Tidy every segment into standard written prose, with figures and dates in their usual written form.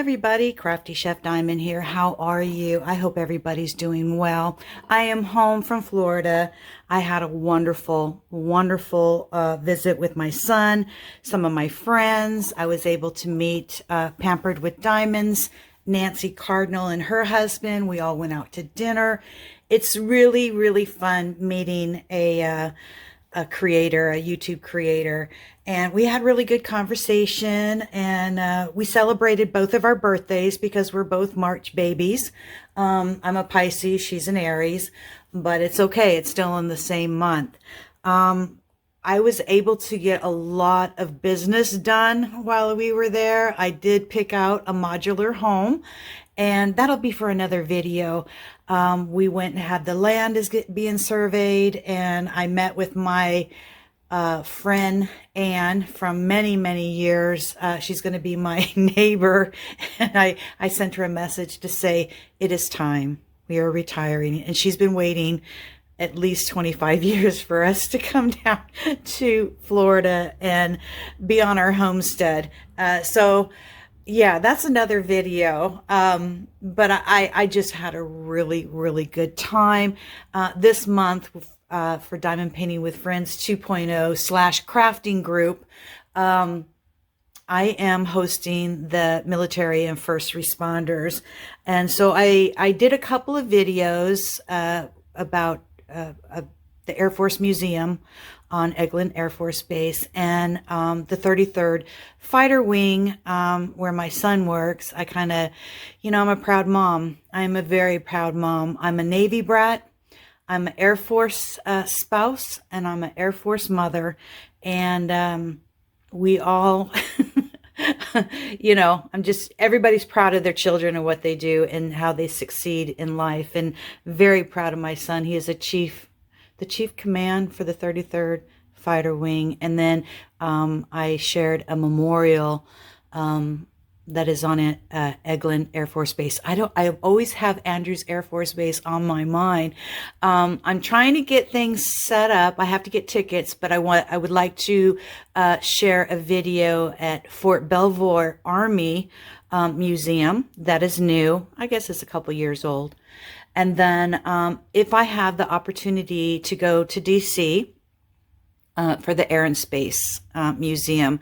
everybody, Crafty Chef Diamond here. How are you? I hope everybody's doing well. I am home from Florida. I had a wonderful visit with my son, some of my friends. I was able to meet Pampered with Diamonds, Nancy Cardinal and her husband. We all went out to dinner. It's really fun meeting a creator, a YouTube creator, and we had really good conversation, and we celebrated both of our birthdays because we're both March babies. I'm a Pisces, she's an Aries, but it's okay. It's still in the same month. I was able to get a lot of business done while we were there. I did pick out a modular home, and that'll be for another video. We went and had the land is being surveyed, and I met with my friend Anne from many years. She's going to be my neighbor, and I sent her a message to say it is time. We are retiring, and she's been waiting at least 25 years for us to come down to Florida and be on our homestead. So yeah, that's another video. But I just had a really good time. This month, for Diamond Painting with Friends 2.0 / crafting group, I am hosting the military and first responders. And so I did a couple of videos, about, the Air Force Museum on Eglin Air Force Base, and the 33rd Fighter Wing, where my son works. I kind of, I'm a proud mom. I'm a very proud mom. I'm a Navy brat. I'm an Air Force spouse, and I'm an Air Force mother. And we all, everybody's proud of their children and what they do and how they succeed in life. And very proud of my son. He is the chief command for the 33rd Fighter Wing. And then I shared a memorial that is on Eglin Air Force Base. I always have Andrews Air Force Base on my mind. I'm trying to get things set up. I have to get tickets, but I would like to share a video at Fort Belvoir Army Museum that is new. I guess it's a couple years old. And then if I have the opportunity to go to DC for the Air and Space Museum.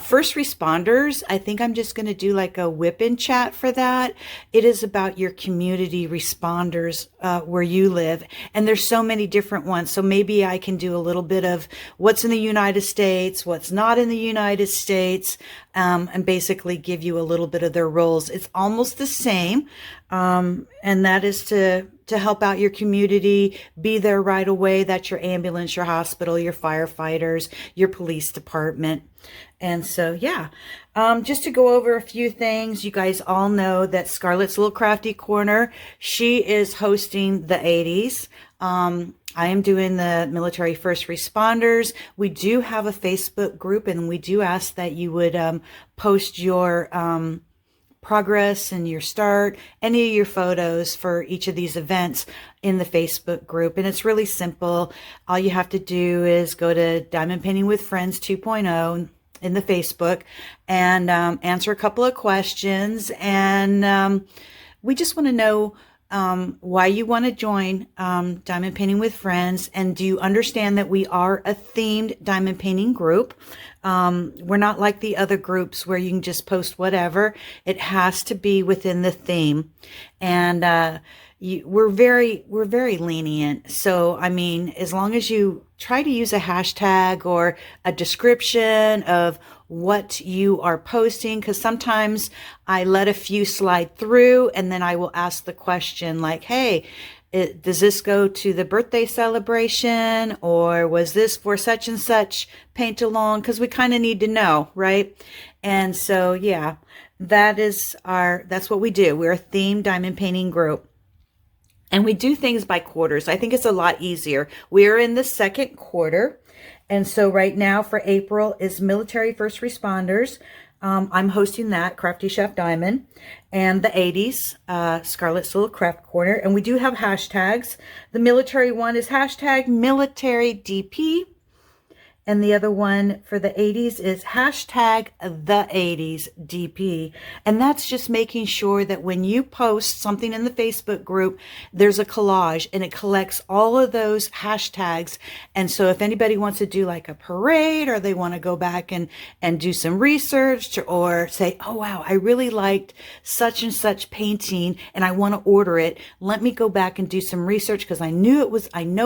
First responders, I think I'm just going to do like a whip-in chat for that. It is about your community responders where you live. And there's so many different ones. So maybe I can do a little bit of what's in the United States, what's not in the United States, and basically give you a little bit of their roles. It's almost the same. And that is to help out your community, be there right away. That's your ambulance, your hospital, your firefighters, your police department. And so, yeah, just to go over a few things, you guys all know that Scarlet's Little Crafty Corner, she is hosting the 80s. I am doing the military first responders. We do have a Facebook group, and we do ask that you would post your progress and your start, any of your photos for each of these events in the Facebook group. And it's really simple. All you have to do is go to Diamond Painting with Friends 2.0 in the Facebook and answer a couple of questions. And we just want to know why you want to join Diamond Painting with Friends, and do you understand that we are a themed diamond painting group? We're not like the other groups where you can just post whatever. It has to be within the theme, and we're very lenient. So I mean, as long as you try to use a hashtag or a description of what you are posting, because sometimes I let a few slide through, and then I will ask the question like, hey, does this go to the birthday celebration, or was this for such and such paint along? Because we kind of need to know, right? And so, yeah, that's what we do. We're a themed diamond painting group. And we do things by quarters. I think it's a lot easier. We're in the second quarter. And so right now for April is military first responders. I'm hosting that, Crafty Chef Diamond, and the 80s, Scarlet's Little Craft Corner. And we do have hashtags. The military one is hashtag military DP. And the other one for the 80s is hashtag the 80s DP. And that's just making sure that when you post something in the Facebook group, there's a collage and it collects all of those hashtags. And so if anybody wants to do like a parade, or they want to go back and do some research, or say, oh, wow, I really liked such and such painting and I want to order it. Let me go back and do some research because I know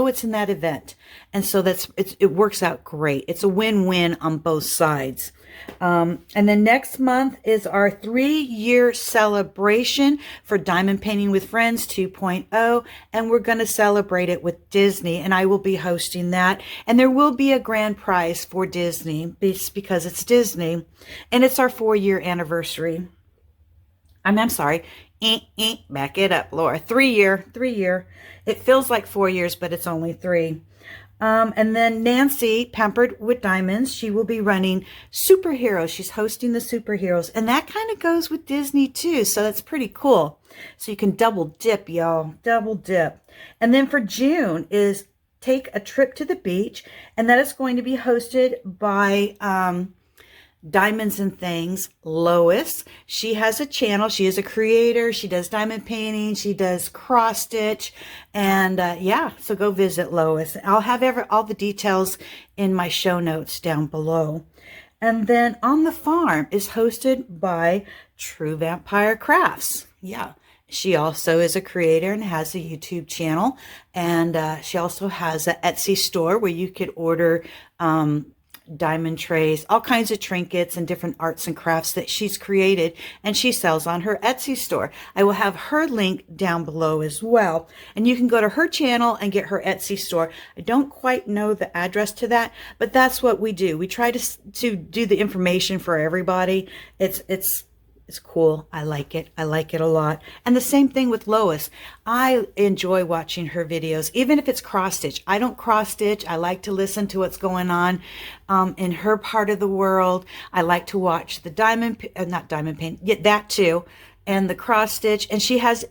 it's in that event. And so it works out great. It's a win-win on both sides. And then next month is our 3-year celebration for Diamond Painting with Friends 2.0. And we're going to celebrate it with Disney. And I will be hosting that. And there will be a grand prize for Disney because it's Disney. And it's our 4-year anniversary. I'm sorry. Back it up, Laura. 3-year. It feels like 4 years, but it's only 3. And then Nancy, Pampered with Diamonds, she will be running Superheroes. She's hosting the Superheroes. And that kind of goes with Disney too. So that's pretty cool. So you can double dip, y'all. Double dip. And then for June is Take a Trip to the Beach. And that is going to be hosted by Diamonds and Things, Lois. She has a channel. She is a creator. She does diamond painting. She does cross stitch. And yeah, so go visit Lois. I'll have all the details in my show notes down below. And then On the Farm is hosted by True Vampire Crafts. Yeah. She also is a creator and has a YouTube channel. And she also has an Etsy store where you could order diamond trays, all kinds of trinkets and different arts and crafts that she's created, and she sells on her Etsy store. I will have her link down below as well, and you can go to her channel and get her Etsy store. I don't quite know the address to that, but that's what we do. We try to do the information for everybody. It's cool. I like it. I like it a lot. And the same thing with Lois. I enjoy watching her videos, even if it's cross stitch. I don't cross stitch. I like to listen to what's going on in her part of the world. I like to watch the not diamond paint, yeah, that too, and the cross stitch. And she has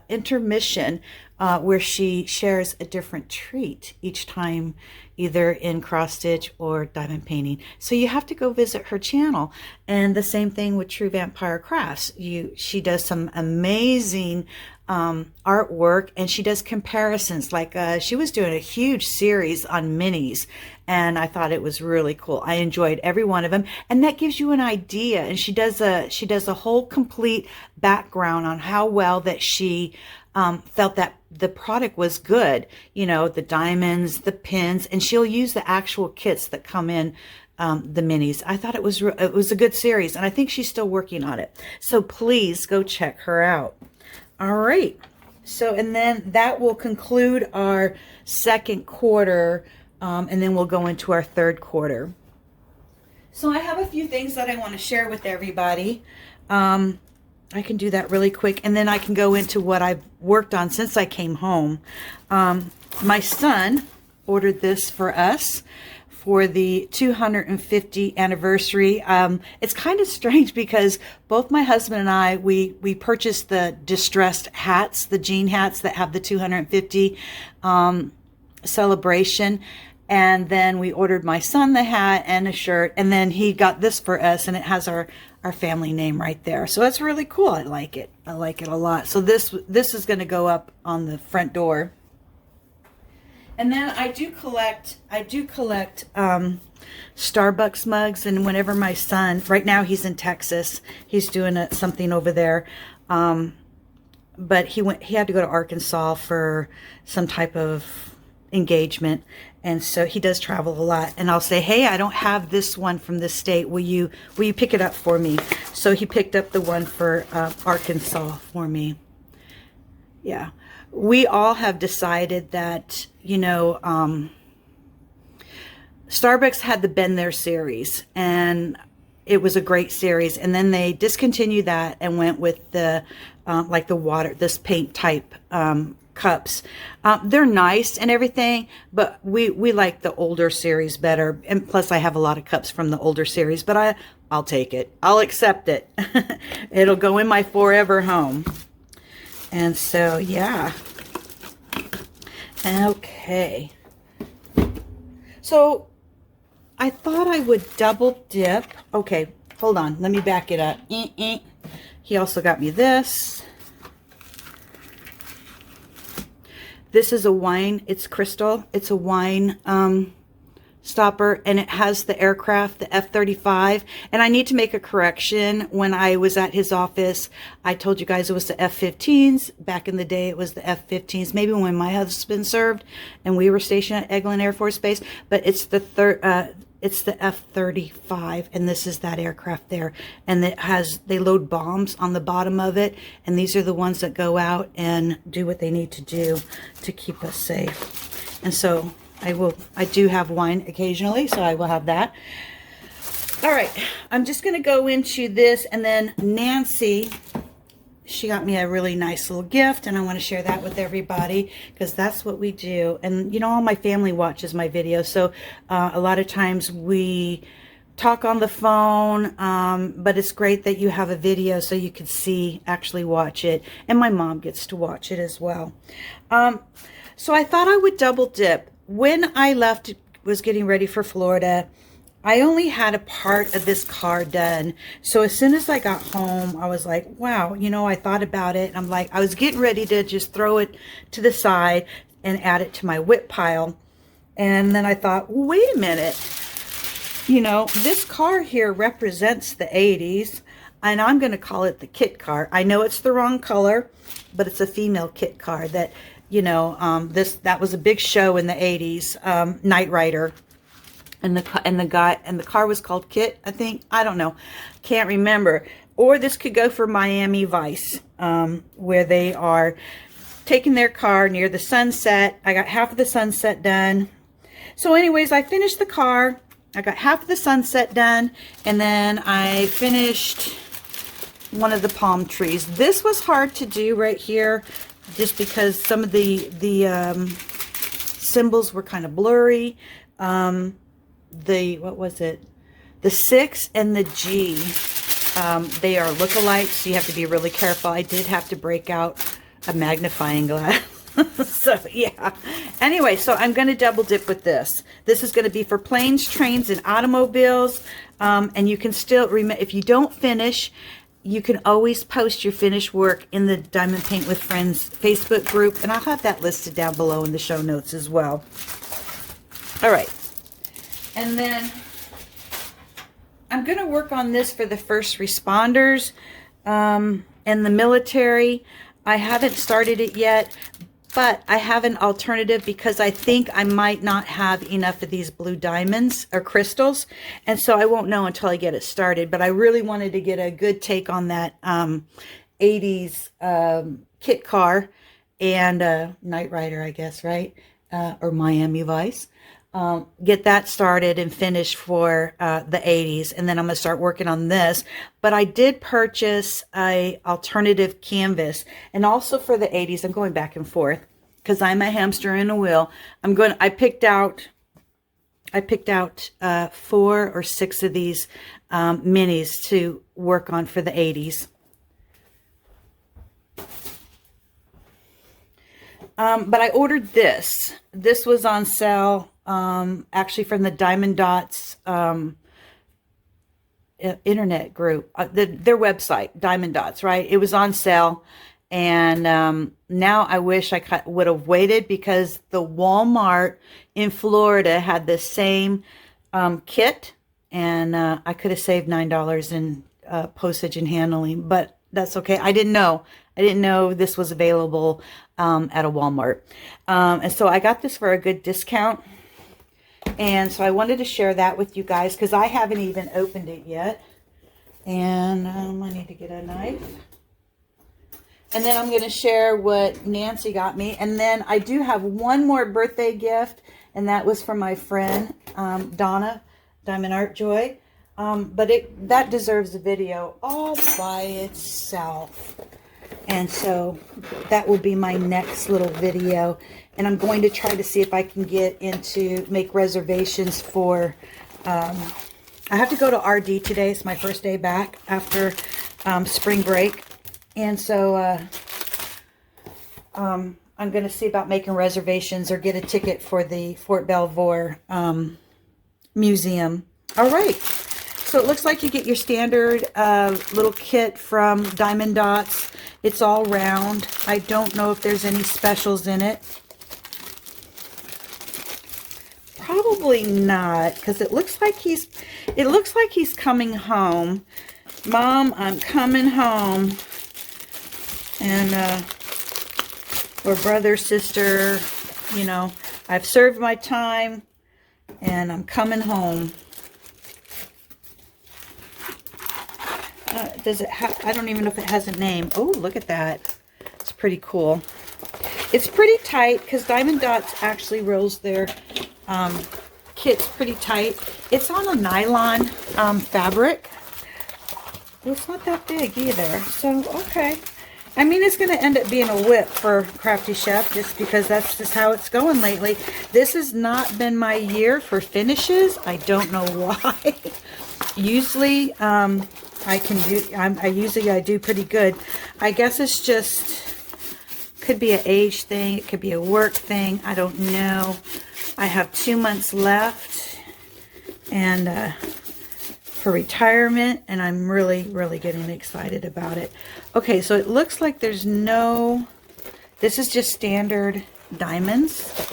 intermission where she shares a different treat each time, either in cross stitch or diamond painting. So you have to go visit her channel. And the same thing with True Vampire Crafts. She does some amazing artwork, and she does comparisons. Like she was doing a huge series on minis, and I thought it was really cool. I enjoyed every one of them, and that gives you an idea. And she does a whole complete background on how well that she felt that the product was good, you know, the diamonds, the pins, and she'll use the actual kits that come in the minis. I thought it was a good series, and I think she's still working on it. So please go check her out. All right. So, and then that will conclude our second quarter, and then we'll go into our third quarter. So I have a few things that I want to share with everybody. I can do that really quick, and then I can go into what I've worked on since I came home. My son ordered this for us for the 250th anniversary. It's kind of strange because both my husband and I, we purchased the distressed hats, the jean hats that have the 250 celebration. And then we ordered my son the hat and a shirt, and then he got this for us, and it has our family name right there. So that's really cool. I like it. I like it a lot. So this is going to go up on the front door. And then I do collect Starbucks mugs, and whenever my son, right now he's in Texas, he's doing something over there. But he had to go to Arkansas for some type of engagement, and so he does travel a lot. And I'll say, hey, I don't have this one from this state. Will you pick it up for me? So he picked up the one for Arkansas for me. Yeah, we all have decided that, you know, Starbucks had the Been There series, and it was a great series. And then they discontinued that and went with the like the water, this paint type cups. They're nice and everything, but we like the older series better. And plus I have a lot of cups from the older series, but I'll take it. I'll accept it. It'll go in my forever home. And so, yeah. Okay. So I thought I would double dip. Okay, hold on. Let me back it up. He also got me this. This is a wine. It's crystal. It's a wine stopper, and it has the aircraft, the F-35. And I need to make a correction. When I was at his office, I told you guys it was the F-15s. Back in the day, it was the F-15s. Maybe when my husband served and we were stationed at Eglin Air Force Base. But it's the F-35, and this is that aircraft there. And they load bombs on the bottom of it, and these are the ones that go out and do what they need to do to keep us safe. And so I do have wine occasionally, so I will have that. All right, I'm just going to go into this, and then Nancy, she got me a really nice little gift, and I want to share that with everybody because that's what we do. And, you know, all my family watches my videos, so a lot of times we talk on the phone, but it's great that you have a video so you can actually watch it, and my mom gets to watch it as well. So I thought I would double dip. When I was getting ready for Florida, I only had a part of this car done. So as soon as I got home, I was like, wow, you know, I thought about it. I'm like, I was getting ready to just throw it to the side and add it to my whip pile. And then I thought, well, wait a minute. You know, this car here represents the 80s, and I'm going to call it the kit car. I know it's the wrong color, but it's a female kit car that, you know, that was a big show in the 80s, Knight Rider. And the car was called Kit, I think. I don't know. Can't remember. Or this could go for Miami Vice, where they are taking their car near the sunset. I got half of the sunset done. So anyways, I finished the car. I got half of the sunset done. And then I finished one of the palm trees. This was hard to do right here, just because some of the symbols were kind of blurry. What was it? The 6 and the G, they are lookalikes, so you have to be really careful. I did have to break out a magnifying glass. So, yeah. Anyway, so I'm going to double dip with this. This is going to be for planes, trains, and automobiles. And you can still, if you don't finish, you can always post your finished work in the Diamond Paint with Friends Facebook group, and I'll have that listed down below in the show notes as well. All right. And then I'm going to work on this for the first responders and the military. I haven't started it yet, but I have an alternative because I think I might not have enough of these blue diamonds or crystals. And so I won't know until I get it started. But I really wanted to get a good take on that 80s kit car and Knight Rider, I guess, right? Or Miami Vice. Get that started and finished for the 80s. And then I'm going to start working on this. But I did purchase a alternative canvas. And also for the 80s, I'm going back and forth because I'm a hamster in a wheel. I picked out 4 or 6 of these minis to work on for the 80s. But I ordered this. This was on sale. Actually from the Diamond Dots internet group, their website, Diamond Dots, right? It was on sale, and now I wish I would have waited because the Walmart in Florida had the same kit, and I could have saved $9 in postage and handling, but that's okay. I didn't know this was available at a Walmart, and so I got this for a good discount. And so I wanted to share that with you guys because I haven't even opened it yet. And I need to get a knife. And then I'm going to share what Nancy got me. And then I do have one more birthday gift. And that was from my friend, Donna, Diamond Art Joy. But that deserves a video all by itself. And so that will be my next little video. And I'm going to try to see if I can make reservations for, I have to go to RD today. It's my first day back after spring break. And so I'm going to see about making reservations or get a ticket for the Fort Belvoir museum. All right. So it looks like you get your standard little kit from Diamond Dots. It's all round. I don't know if there's any specials in it. Probably not, because it looks like he's coming home. Mom, I'm coming home. And or brother, sister, you know, I've served my time and I'm coming home. Does it have, I don't even know if it has a name. Oh, look at that. It's pretty cool. It's pretty tight because Diamond Dots actually rolls their kits pretty tight. It's on a nylon fabric. Well, it's not that big either. So, okay. I mean, it's going to end up being a whip for Crafty Chef just because that's just how it's going lately. This has not been my year for finishes. I don't know why. Usually, I do pretty good. I guess it's just, could be an age thing. It could be a work thing. I don't know. I have 2 months left and for retirement, and I'm really, really getting excited about it. Okay, so it looks like there's no, this is just standard diamonds.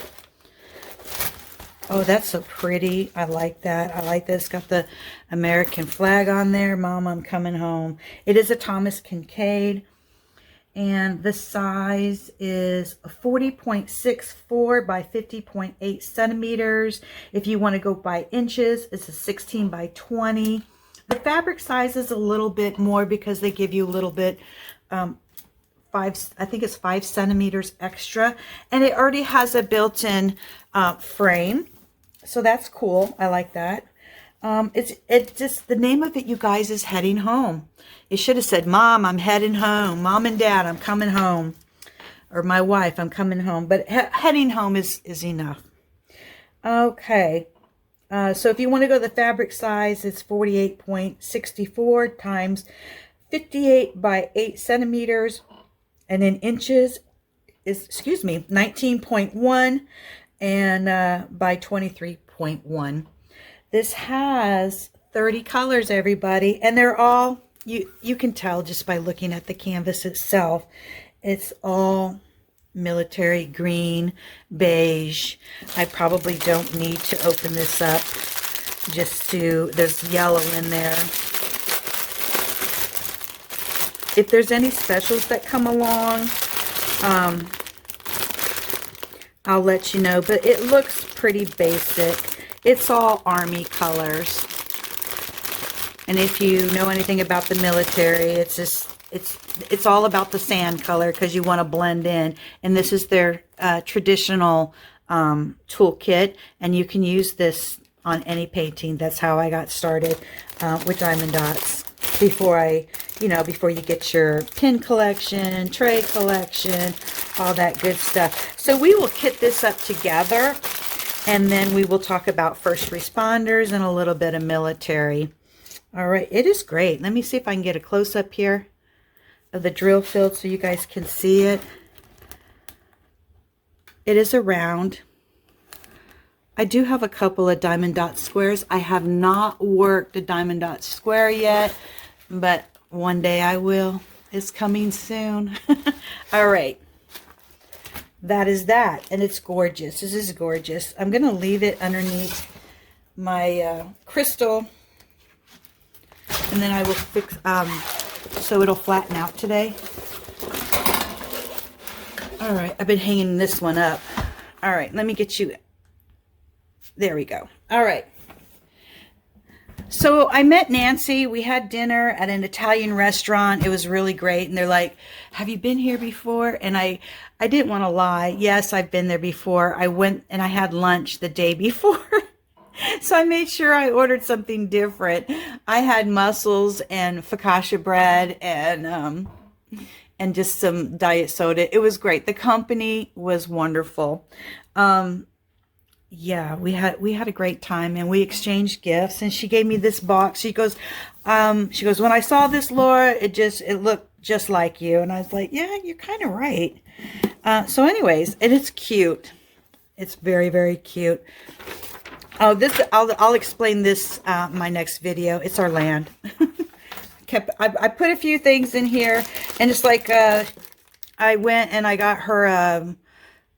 Oh, that's so pretty. I like that. I like this. Got the American flag on there. Mom, I'm coming home. It is a Thomas Kincaid. And the size is 40.64 by 50.8 centimeters. If you want to go by inches, it's a 16 by 20. The fabric size is a little bit more because they give you a little bit, I think it's 5 centimeters extra. And it already has a built-in frame. So that's cool. I like that. It's just, the name of it, you guys, is Heading Home. It should have said, Mom, I'm heading home. Mom and Dad, I'm coming home. Or my wife, I'm coming home. But heading home is enough. Okay. So if you want to go the fabric size, it's 48.64 times 58 by 8 centimeters. And in inches is, 19.1 and by 23.1. This has 30 colors, everybody, and they're all, you can tell just by looking at the canvas itself. It's all military green, beige. I probably don't need to open this up just to, there's yellow in there. If there's any specials that come along, I'll let you know, but it looks pretty basic. It's all Army colors. And if you know anything about the military, it's just, it's all about the sand color because you want to blend in. And this is their traditional toolkit, and you can use this on any painting. That's how I got started with Diamond Dots. Before you get your pin collection, tray collection, all that good stuff. So we will kit this up together, and then we will talk about first responders and a little bit of military. All right, it is great. Let me see if I can get a close-up here of the drill field so you guys can see it. It is a round. I do have a couple of Diamond Dot squares. I have not worked a Diamond Dot square yet, but one day I will. It's coming soon. All right. That is that. And it's gorgeous. This is gorgeous. I'm going to leave it underneath my crystal. And then I will fix, so it'll flatten out today. All right. I've been hanging this one up. All right. Let me get you. There we go. All right. So I met Nancy. We had dinner at an Italian restaurant. It was really great. And they're like, have you been here before? And I didn't want to lie. Yes, I've been there before. I went and I had lunch the day before. So I made sure I ordered something different. I had mussels and focaccia bread and just some diet soda. It was great. The company was wonderful. Yeah, we had a great time, and we exchanged gifts, and she gave me this box. She goes, when I saw this, Laura, it looked just like you. And I was like, yeah, you're kind of right. So anyways, and it's cute. It's very, very cute. Oh, this, I'll explain this my next video. It's our land. I put a few things in here, and it's like I went and I got her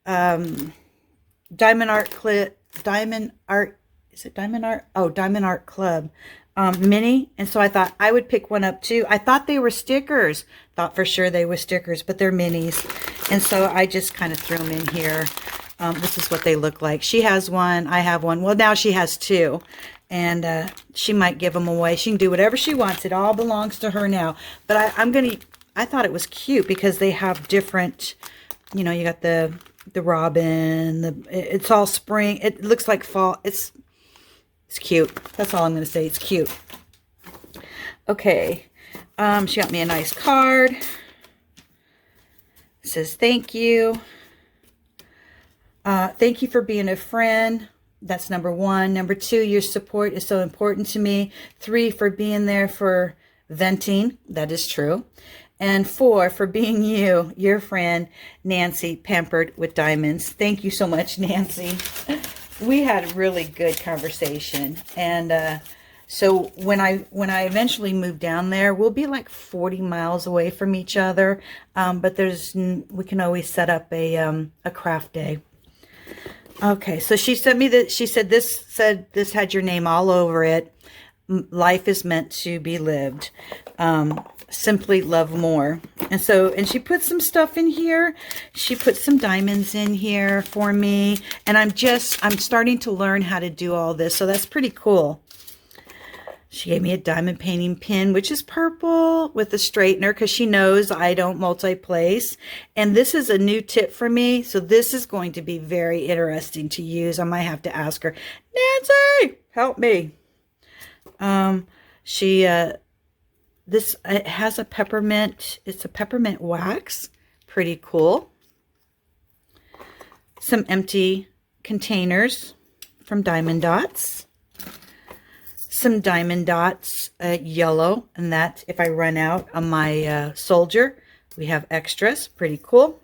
Diamond Art Clip, Diamond Art, is it Diamond Art? Oh, Diamond Art Club mini. And so I thought I would pick one up too. I thought they were stickers. Thought for sure they were stickers, but they're minis. And so I just kind of threw them in here. This is what they look like. She has one. I have one. Well, now she has two. And she might give them away. She can do whatever she wants. It all belongs to her now. But I thought it was cute because they have different, you know, you got the robin, it's all spring. It looks like fall. It's cute. That's all I'm going to say. It's cute. Okay. She got me a nice card. It says, thank you. Thank you for being a friend. That's number 1. Number 2, your support is so important to me. 3, for being there for venting. That is true. And 4, for being you, your friend, Nancy, pampered with diamonds. Thank you so much, Nancy. We had a really good conversation. And so when I eventually move down there, we'll be like 40 miles away from each other. But we can always set up a craft day. Okay, so she sent me that. She said this had your name all over it. Life is meant to be lived. Simply love more. And she put some stuff in here. She put some diamonds in here for me. And I'm starting to learn how to do all this. So that's pretty cool. She gave me a diamond painting pin, which is purple, with a straightener because she knows I don't multi-place. And this is a new tip for me. So this is going to be very interesting to use. I might have to ask her, Nancy, help me. It has a peppermint. It's a peppermint wax. Pretty cool. Some empty containers from Diamond Dots. Some Diamond Dots, yellow, and that if I run out on my soldier, we have extras. Pretty cool.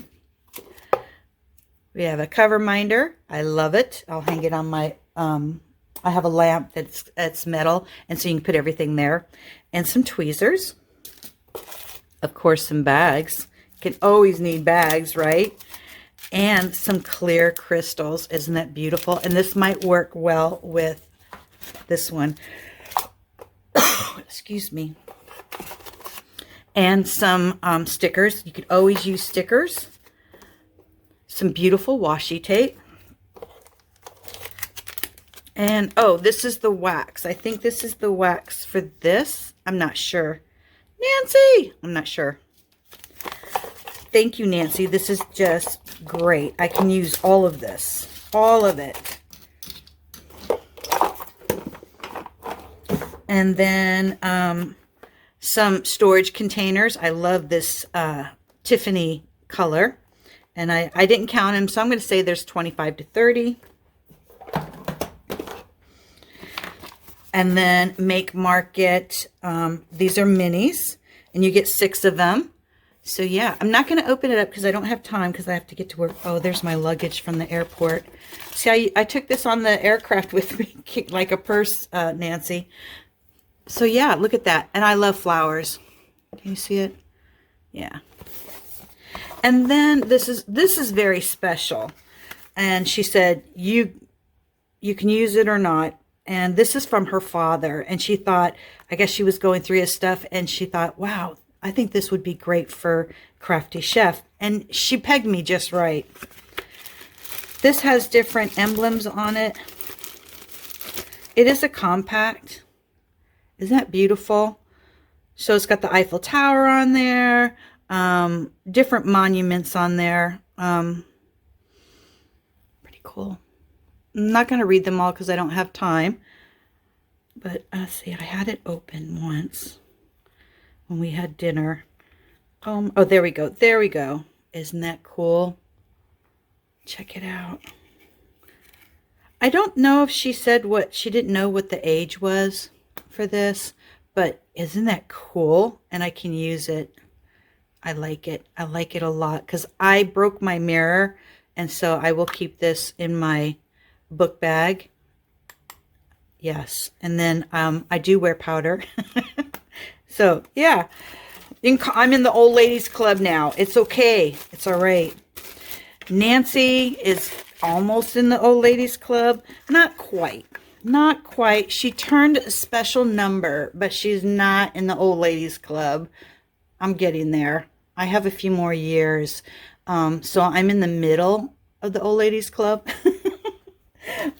We have a cover minder. I love it. I'll hang it on my, I have a lamp that's metal, and so you can put everything there. And some tweezers. Of course, some bags. Can always need bags, right? And some clear crystals. Isn't that beautiful? And this might work well with this one. Excuse me. And some stickers. You could always use stickers. Some beautiful washi tape. And, oh, this is the wax. I think this is the wax for this. I'm not sure. Nancy! I'm not sure. Thank you, Nancy. This is just great. I can use all of this. All of it. And then some storage containers. I love this Tiffany color. And I didn't count them, so I'm going to say there's 25 to 30. And then Make Market. These are minis. And you get 6 of them. So yeah, I'm not going to open it up because I don't have time because I have to get to work. Oh, there's my luggage from the airport. See, I took this on the aircraft with me like a purse, Nancy. So yeah, look at that. And I love flowers. Can you see it? Yeah. And then this is very special. And she said, you can use it or not. And this is from her father. And she thought, I guess she was going through his stuff. And she thought, wow, I think this would be great for Crafty Chef. And she pegged me just right. This has different emblems on it. It is a compact. Isn't that beautiful? So it's got the Eiffel Tower on there. Different monuments on there. Pretty cool. I'm not going to read them all because I don't have time. But let's see, I had it open once when we had dinner. Oh, there we go. There we go. Isn't that cool? Check it out. I don't know if she said she didn't know what the age was for this, but isn't that cool? And I can use it. I like it. I like it a lot because I broke my mirror, and so I will keep this in my book bag. Yes. And then I do wear powder. So, yeah. I'm in the old ladies club now. It's okay. It's all right. Nancy is almost in the old ladies club. Not quite. Not quite. She turned a special number, but she's not in the old ladies club. I'm getting there. I have a few more years. So I'm in the middle of the old ladies club.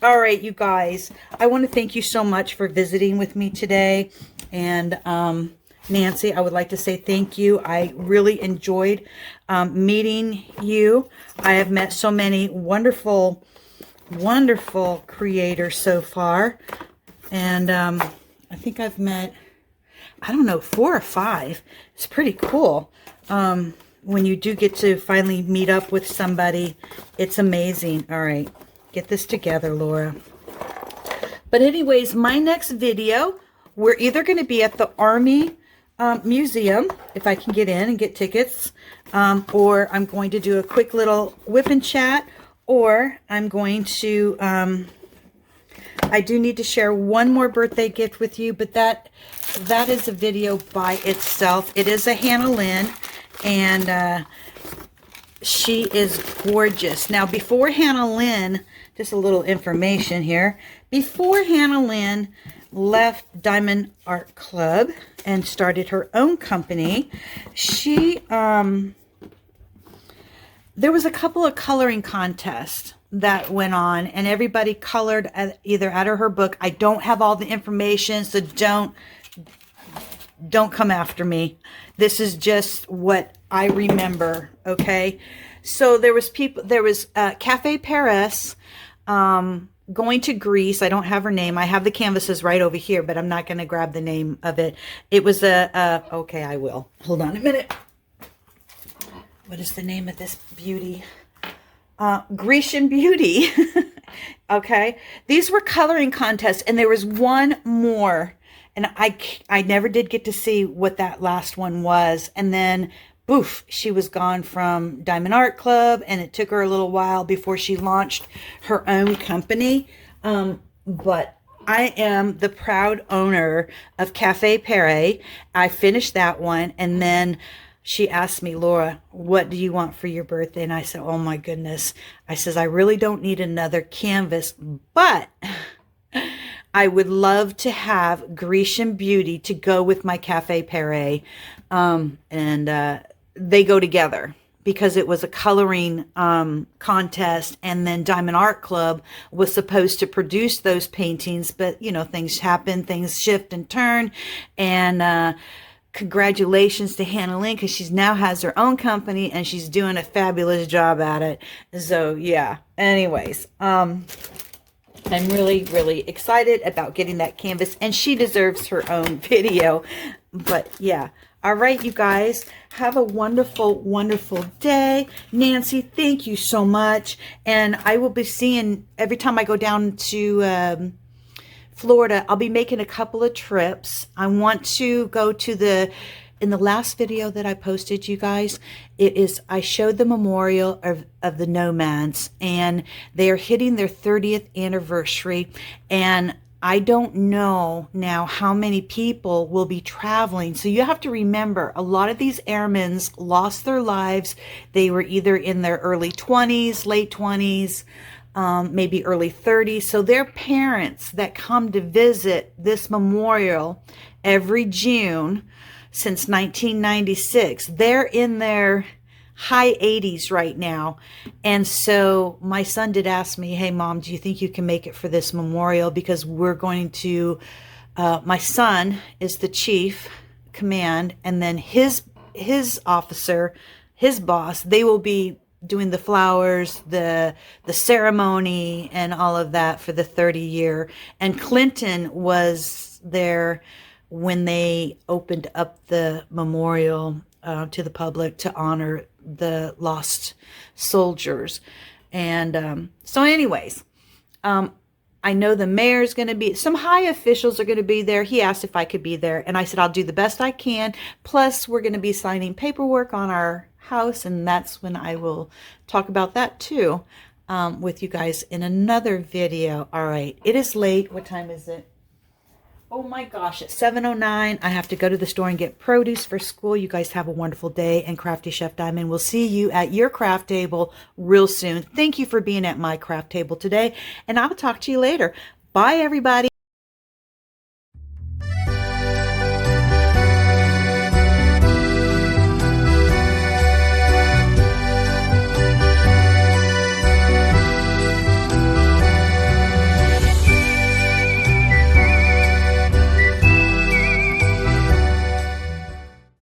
All right, you guys. I want to thank you so much for visiting with me today. And Nancy, I would like to say thank you. I really enjoyed meeting you. I have met so many wonderful, wonderful creators so far. And I think I've met, I don't know, 4 or 5. It's pretty cool. When you do get to finally meet up with somebody, it's amazing. All right, get this together, Laura. But anyways, my next video, we're either going to be at the Army Museum, if I can get in and get tickets, or I'm going to do a quick little whip and chat, or I'm going to, I do need to share one more birthday gift with you, but that is a video by itself. It is a Hannah Lynn, and she is gorgeous. Now, before Hannah Lynn, just a little information here, before Hannah Lynn left Diamond Art Club and started her own company, she there was a couple of coloring contests that went on, and everybody colored either out of her book. I don't have all the information, so don't come after me. This is just what I remember, okay? So there was Cafe Paris, going to Greece. I don't have her name. I have the canvases right over here, but I'm not going to grab the name of it. It was okay, I will. Hold on a minute. What is the name of this beauty? Grecian Beauty. Okay. These were coloring contests, and there was one more, and I never did get to see what that last one was. And then boof, she was gone from Diamond Art Club, and it took her a little while before she launched her own company. But I am the proud owner of Cafe Paris. I finished that one, and then she asked me, Laura, what do you want for your birthday? And I said, oh my goodness. I says, I really don't need another canvas, but I would love to have Grecian Beauty to go with my Cafe Paris. They go together because it was a coloring contest, and then Diamond Art Club was supposed to produce those paintings, but you know, things happen, things shift and turn, and congratulations to Hannah Lynn, because she now has her own company and she's doing a fabulous job at it. So yeah, anyways, I'm really, really excited about getting that canvas, and she deserves her own video. But yeah, all right, you guys, have a wonderful, wonderful day. Nancy, thank you so much. And I will be seeing, every time I go down to Florida, I'll be making a couple of trips. I want to go to in the last video that I posted, you guys, I showed the memorial of the nomads, and they are hitting their 30th anniversary. And I don't know now how many people will be traveling. So you have to remember, a lot of these airmen lost their lives. They were either in their early 20s, late 20s, maybe early 30s. So their parents that come to visit this memorial every June since 1996, they're in their high 80s right now. And so my son did ask me, hey mom, do you think you can make it for this memorial? Because we're going to, my son is the chief command, and then his officer, his boss, they will be doing the flowers, the ceremony, and all of that for the 30-year. And Clinton was there when they opened up the memorial to the public to honor the lost soldiers. And so anyways, I know the mayor's going to be, some high officials are going to be there. He asked if I could be there, and I said I'll do the best I can. Plus we're going to be signing paperwork on our house, and that's when I will talk about that too. with you guys in another video. All right, it is late. What time is it? Oh my gosh, it's 7:09. I have to go to the store and get produce for school. You guys have a wonderful day, and Crafty Chef Diamond will see you at your craft table real soon. Thank you for being at my craft table today, and I will talk to you later. Bye, everybody.